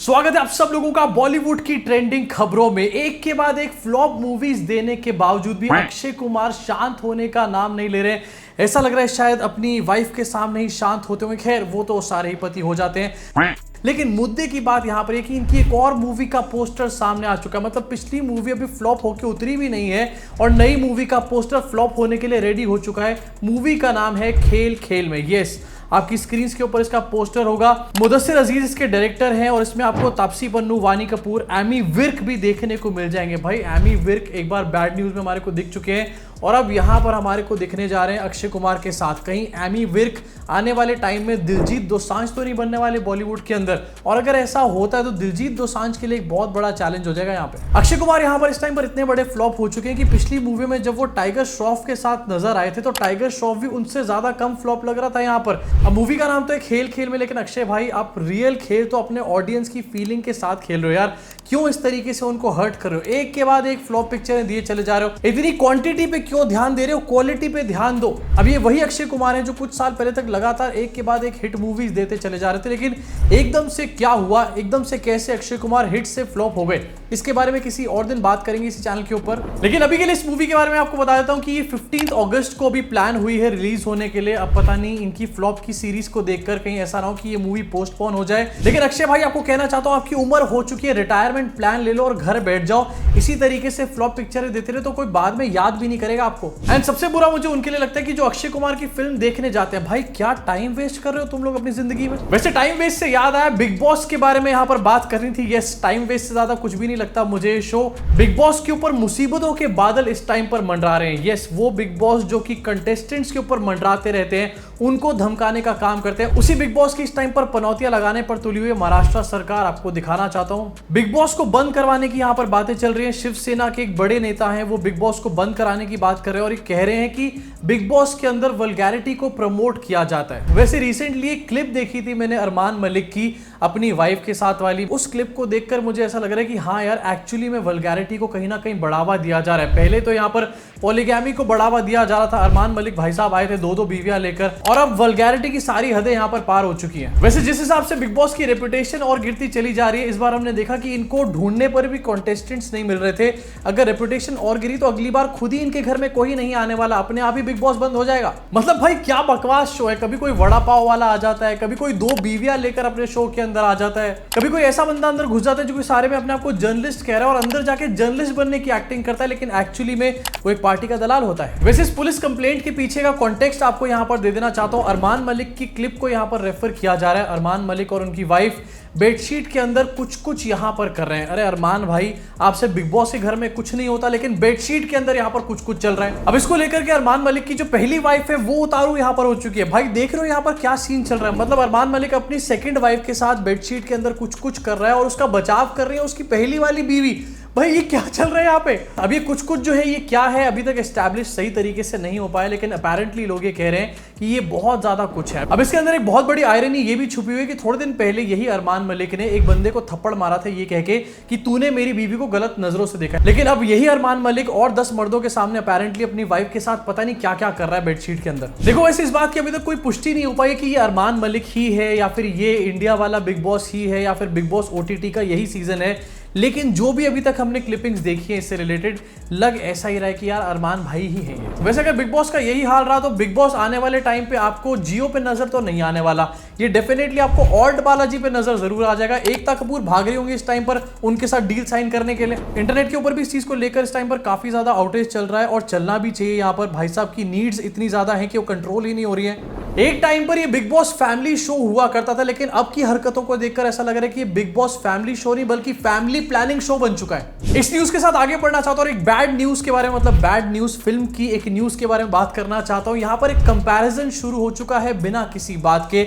स्वागत है आप सब लोगों का बॉलीवुड की ट्रेंडिंग खबरों में। एक के बाद एक फ्लॉप मूवीज देने के बावजूद भी अक्षय कुमार शांत होने का नाम नहीं ले रहे। ऐसा लग रहा है शायद अपनी वाइफ के सामने ही शांत होते हुए। खैर वो तो सारे ही पति हो जाते हैं, लेकिन मुद्दे की बात यहां पर है कि इनकी एक और मूवी का पोस्टर सामने आ चुका है। मतलब पिछली मूवी अभी फ्लॉप होकर उतरी भी नहीं है और नई मूवी का पोस्टर फ्लॉप होने के लिए रेडी हो चुका है। मूवी का नाम है खेल खेल में। यस, आपकी स्क्रीन के ऊपर इसका पोस्टर होगा। मुदस्सिर अजीज इसके डायरेक्टर हैं और इसमें आपको तापसी पन्नू, वानी कपूर, एमी विर्क भी देखने को मिल जाएंगे। भाई एमी विर्क एक बार बैड न्यूज में हमारे को दिख चुके हैं और अब यहां पर हमारे को दिखने जा रहे हैं अक्षय कुमार के साथ। कहीं एमी विर्क आने वाले टाइम में दिलजीत दोसांझ तो नहीं बनने वाले बॉलीवुड के अंदर? और अगर ऐसा होता है तो दिलजीत दोसांझ के लिए एक बहुत बड़ा चैलेंज हो जाएगा यहाँ पे। अक्षय कुमार यहाँ पर इस टाइम पर इतने बड़े फ्लॉप हो चुके हैं कि पिछली मूवी में जब वो टाइगर श्रॉफ के साथ नजर आए थे तो टाइगर श्रॉफ भी उनसे ज्यादा कम फ्लॉप लग रहा था यहाँ पर। अब मूवी का नाम तो है खेल खेल में, लेकिन अक्षय भाई आप रियल खेल तो अपने ऑडियंस की फीलिंग के साथ खेल रहे हो यार। क्यों इस तरीके से उनको हर्ट कर रहे हो? एक के बाद एक फ्लॉप पिक्चरें दिए चले जा रहे हो। इतनी क्वांटिटी पे क्यों ध्यान दे रहे हो? क्वालिटी पे ध्यान दो। अब ये वही अक्षय कुमार है जो कुछ साल पहले तक लगातार एक के बाद एक हिट मूवीज देते चले जा रहे थे, लेकिन एकदम से क्या हुआ? एकदम से कैसे अक्षय कुमार हिट से फ्लॉप हो गए? इसके बारे में किसी और दिन बात करेंगे इसी चैनल के ऊपर। लेकिन अभी के लिए इस मूवी के बारे में आपको बता देता हूं कि ये 15 अगस्त को भी प्लान हुई है रिलीज होने के लिए। अब पता नहीं इनकी फ्लॉप की सीरीज को देखकर कहीं ऐसा ना हो कि ये मूवी पोस्टपोन हो जाए। लेकिन अक्षय भाई आपको कहना चाहता हूं, आपकी उम्र हो चुकी है, रिटायरमेंट प्लान ले लो और घर बैठ जाओ। इसी तरीके से फ्लॉप पिक्चरें देते रहे तो कोई बाद में याद भी नहीं करेगा आपको। एंड सबसे बुरा मुझे उनके लिए लगता है कि जो अक्षय कुमार की फिल्म देखने जाते हैं। भाई क्या टाइम वेस्ट कर रहे हो तुम लोग अपनी जिंदगी में। वैसे टाइम वेस्ट से याद आया, बिग बॉस के बारे में यहां पर बात करनी थी। यस, टाइम वेस्ट से ज्यादा कुछ भी नहीं लगता मुझे शो। बिग बॉस के ऊपर मुसीबतों के बादल इस टाइम पर मंडरा रहे हैं। यस, वो बिग बॉस जो कि कंटेस्टेंट्स के ऊपर मंडराते रहते हैं, उनको धमकाने का काम करते हैं। उसी बिग बॉस की इस टाइम पर पनौतियां लगाने पर तुली हुई महाराष्ट्र सरकार आपको दिखाना चाहता हूं। बिग बॉस को बंद करवाने की यहां पर बातें चल रही हैं। शिवसेना के एक बड़े नेता हैं, वो बिग बॉस को बंद कराने की बात कर रहे हैं और ये कह रहे हैं कि बिग बॉस के अंदर वल्गैरिटी को प्रमोट किया जाता है। वैसे रिसेंटली एक क्लिप देखी थी मैंने अरमान मलिक की अपनी वाइफ के साथ वाली। उस क्लिप को देखकर मुझे ऐसा लग रहा है कि हाँ यार, एक्चुअली में वल्गैरिटी को कहीं ना कहीं बढ़ावा दिया जा रहा है। पहले तो यहाँ पर पॉलीगैमी को बढ़ावा दिया जा रहा था। अरमान मलिक भाई साहब आए थे दो बीवियां लेकर, और अब वल्गैरिटी की सारी हदें यहाँ पर पार हो चुकी हैं। वैसे जिस हिसाब से बिग बॉस की रेपुटेशन और गिरती चली जा रही है, इस बार हमने देखा कि इनको ढूंढने पर भी कॉन्टेस्टेंट्स नहीं मिल रहे थे। अगर रेपुटेशन और गिरी तो अगली बार खुद ही इनके घर में कोई नहीं आने वाला, अपने आप ही बिग बॉस बंद हो जाएगा। मतलब भाई क्या बकवास शो है। कभी कोई वड़ा पाव वाला आ जाता है, कभी कोई 2 बीवियां लेकर अपने शो के अंदर आ जाता है, कभी कोई ऐसा बंदा अंदर घुस जाता है जो सारे में अपने आप को जर्नलिस्ट कह रहा है और अंदर जाके जर्नलिस्ट बनने की एक्टिंग करता है, लेकिन एक्चुअली में वो एक पार्टी का दलाल होता है। वैसे इस पुलिस कंप्लेंट के पीछे का कॉन्टेक्स्ट आपको यहां पर दे देना चाहता हूं। अरमान मलिक की क्लिप को यहां पर रेफर किया जा रहा है। अरमान मलिक और उनकी वाइफ बेडशीट के अंदर कुछ यहां पर कर रहे हैं। अरे अरमान भाई, आपसे बिग बॉस के घर में कुछ नहीं होता, लेकिन बेडशीट के अंदर यहां पर कुछ चल रहा है। अब इसको लेकर के अरमान मलिक की जो पहली वाइफ है वो उतारू यहां पर हो चुकी है। भाई देख रहे हो यहां पर क्या सीन चल रहा है। मतलब अरमान मलिक अपनी सेकंड वाइफ के साथ बेडशीट के अंदर कुछ कर रहा है और उसका बचाव कर रही है उसकी पहली वाली बीवी। भाई ये क्या चल रहा है यहाँ पे? अब ये कुछ जो है ये क्या है, अभी तक एस्टैब्लिश सही तरीके से नहीं हो पाया, लेकिन अपेरेंटली लोग ये कह रहे हैं कि ये बहुत ज्यादा कुछ है। अब इसके अंदर एक बहुत बड़ी आयरनी ये भी छुपी हुई है कि थोड़े दिन पहले यही अरमान मलिक ने एक बंदे को थप्पड़ मारा था ये कह के कि तूने मेरी बीवी को गलत नजरों से देखा। लेकिन अब यही अरमान मलिक और 10 मर्दों के सामने अपेरेंटली अपनी वाइफ के साथ पता नहीं क्या कर रहा है बेडशीट के अंदर। देखो वैसे इस बात की अभी तक कोई पुष्टि नहीं हो पाई कि ये अरमान मलिक ही है या फिर ये इंडिया वाला बिग बॉस ही है या फिर बिग बॉस OTT का यही सीजन है, लेकिन जो भी अभी तक हमने क्लिपिंग्स देखी है इससे रिलेटेड, लग ऐसा ही रहा है कि यार अरमान भाई ही है ये। वैसे अगर बिग बॉस का यही हाल रहा तो बिग बॉस आने वाले टाइम पे आपको जियो पे नजर तो नहीं आने वाला, ये डेफिनेटली आपको ऑल्ट बालाजी पे नजर जरूर आ जाएगा। एकता कपूर भाग रही होंगी इस टाइम पर उनके साथ डील साइन करने के लिए। इंटरनेट के ऊपर भी इस चीज को लेकर इस टाइम पर काफी ज्यादा आउटेज चल रहा है और चलना भी चाहिए। यहाँ पर भाई साहब की नीड्स इतनी ज्यादा है कि वो कंट्रोल ही नहीं हो रही है। एक टाइम पर ये बिग बॉस फैमिली शो हुआ करता था, लेकिन अब की हरकतों को देखकर ऐसा लग रहा है कि ये बिग बॉस फैमिली शो नहीं बल्कि फैमिली प्लानिंग शो बन चुका है। इस न्यूज के साथ आगे बढ़ना चाहता हूं और एक बैड न्यूज के बारे में, मतलब बैड न्यूज फिल्म की एक न्यूज के बारे में बात करना चाहता हूं। यहां पर एक कंपैरिजन शुरू हो चुका है बिना किसी बात के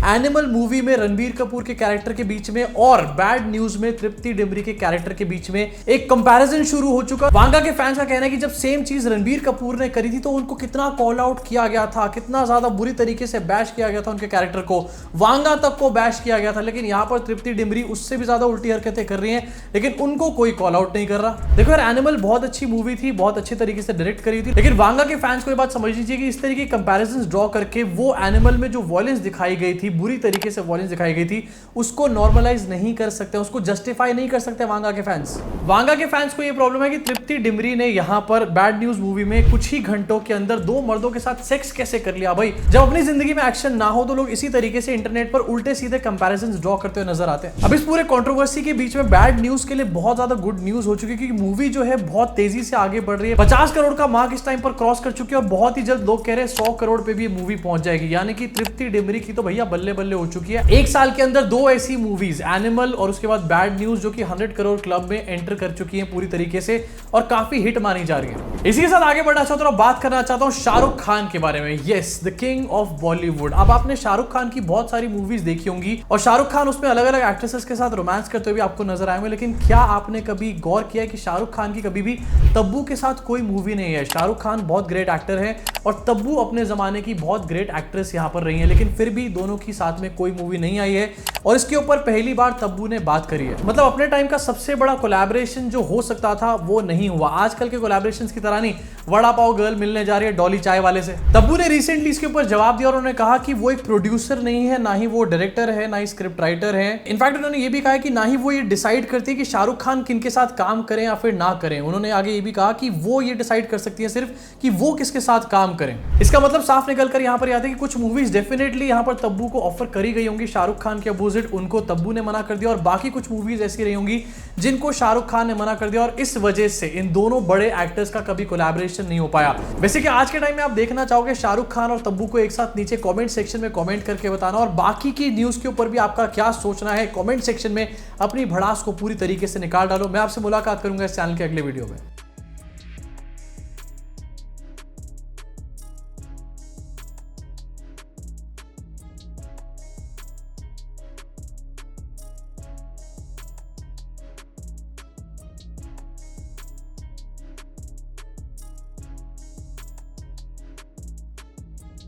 एनिमल मूवी में रणबीर कपूर के कैरेक्टर के बीच में और बैड न्यूज में तृप्ति डिमरी के कैरेक्टर के बीच में एक कंपैरिजन शुरू हो चुका। वांगा के फैंस का कहना है कि जब सेम चीज रणबीर कपूर ने करी थी तो उनको कितना कॉल आउट किया गया था, कितना ज्यादा बुरी तरीके तरीके से बैश किया गया था उनके कैरेक्टर को, वांगा तक को बैश किया गया था, लेकिन यहां पर तृप्ति डिमरी उससे भी ज्यादा उल्टी हरकतें कर रही हैं, लेकिन उनको कोई कॉल आउट नहीं कर रहा। देखो यार, एनिमल बहुत अच्छी मूवी थी, बहुत अच्छे तरीके से डायरेक्ट करी थी, लेकिन वांगा के फैंस को ये बात समझ लीजिए कि इस तरीके की कंपैरिजंस ड्रॉ करके वो एनिमल में जो वॉयलेंस दिखाई गई थी, बुरी तरीके से वॉयलेंस दिखाई गई थी, उसको नॉर्मलाइज नहीं कर सकते, उसको जस्टिफाई नहीं कर सकते वांगा के फैंस। वांगा के फैंस को ये प्रॉब्लम है कि तृप्ति डिमरी ने यहां पर बैड न्यूज मूवी में कुछ ही घंटों के अंदर दो मर्दों के साथ सेक्स कैसे कर लिया भाई। जब अपनी जिंदगी में एक्शन ना हो तो लोग इसी तरीके से इंटरनेट पर उल्टे सीधे कंपैरिजंस ड्रॉ करते हुए नजर आते हैं। अब इस पूरे कंट्रोवर्सी के बीच में बैड न्यूज के लिए बहुत ज्यादा गुड न्यूज हो चुकी है, क्योंकि मूवी जो है बहुत तेजी से आगे बढ़ रही है। 50 करोड़ का मार्क इस टाइम पर क्रॉस कर चुकी है और बहुत ही जल्द लोग कह रहे हैं 100 करोड़ पे भी ये मूवी पहुंच जाएगी, यानी कि तृप्ति डिमरी की तो भैया बल्ले बल्ले हो चुकी है। एक साल के अंदर दो ऐसी मूवीज, एनिमल और उसके बाद बैड न्यूज, जो कि 100 करोड़ क्लब में एंटर कर चुकी है पूरी तरीके से और काफी हिट मानी जा रही है। इसी के साथ आगे बढ़ना चाहता हूं, बात करना चाहता हूं शाहरुख खान के बारे में। Yes, the king of Bollywood. अब आपने शाहरुख खान की बहुत सारी मूवीज देखी होंगी और शाहरुख खान उसमें अलग अलग एक्ट्रेसेस के साथ रोमांस करते हुए भी आपको नजर आएंगे, लेकिन क्या आपने कभी गौर किया है कि शाहरुख खान की कभी भी तब्बू के साथ कोई मूवी नहीं है? शाहरुख खान बहुत ग्रेट एक्टर है और तब्बू अपने जमाने की बहुत ग्रेट एक्ट्रेस यहां पर रही है, लेकिन फिर भी दोनों की साथ में कोई मूवी नहीं आई है और इसके ऊपर पहली बार तब्बू ने बात करी है। मतलब अपने टाइम का सबसे बड़ा कोलैबोरेशन जो हो सकता था वो नहीं हुआ। आजकल के कोलैबोरेशंस की तरह नहीं, वड़ा पाव गर्ल मिलने जा रही है डॉली चाय वाले से। तब्बू ने रिसेंटली इसके ऊपर जवाब दिया और उन्होंने कहा कि वो एक प्रोड्यूसर नहीं है, ना ही वो डायरेक्टर है, ना ही स्क्रिप्ट राइटर है। इनफैक्ट उन्होंने ये भी कहा कि ना ही वो ये डिसाइड करती है कि शाहरुख खान किनके साथ काम करें या फिर ना करें। उन्होंने आगे ये भी कहा कि वो ये डिसाइड कर सकती है सिर्फ कि वो किसके साथ काम करें। इसका मतलब साफ निकल कर यहाँ पर आता है कि कुछ मूवीज डेफिनेटली यहाँ पर तब्बू को ऑफर करी गई होंगी शाहरुख खान के अपोजिट, उनको तब्बू ने मना कर दिया, और बाकी कुछ मूवीज ऐसी रही होंगी जिनको शाहरुख खान ने मना कर दिया और इस वजह से इन दोनों बड़े एक्टर्स का कभी कोलैबोरेशन नहीं हो पाया। वैसे कि आज के टाइम में आप देखना चाहोगे शाहरुख खान और तब्बू को एक साथ नीचे कमेंट सेक्शन में कमेंट करके बताना, और बाकी की न्यूज के ऊपर भी आपका क्या सोचना है कमेंट सेक्शन में अपनी भड़ास को पूरी तरीके से निकाल डालो। मैं आपसे मुलाकात करूंगा इस चैनल के अगले वीडियो में।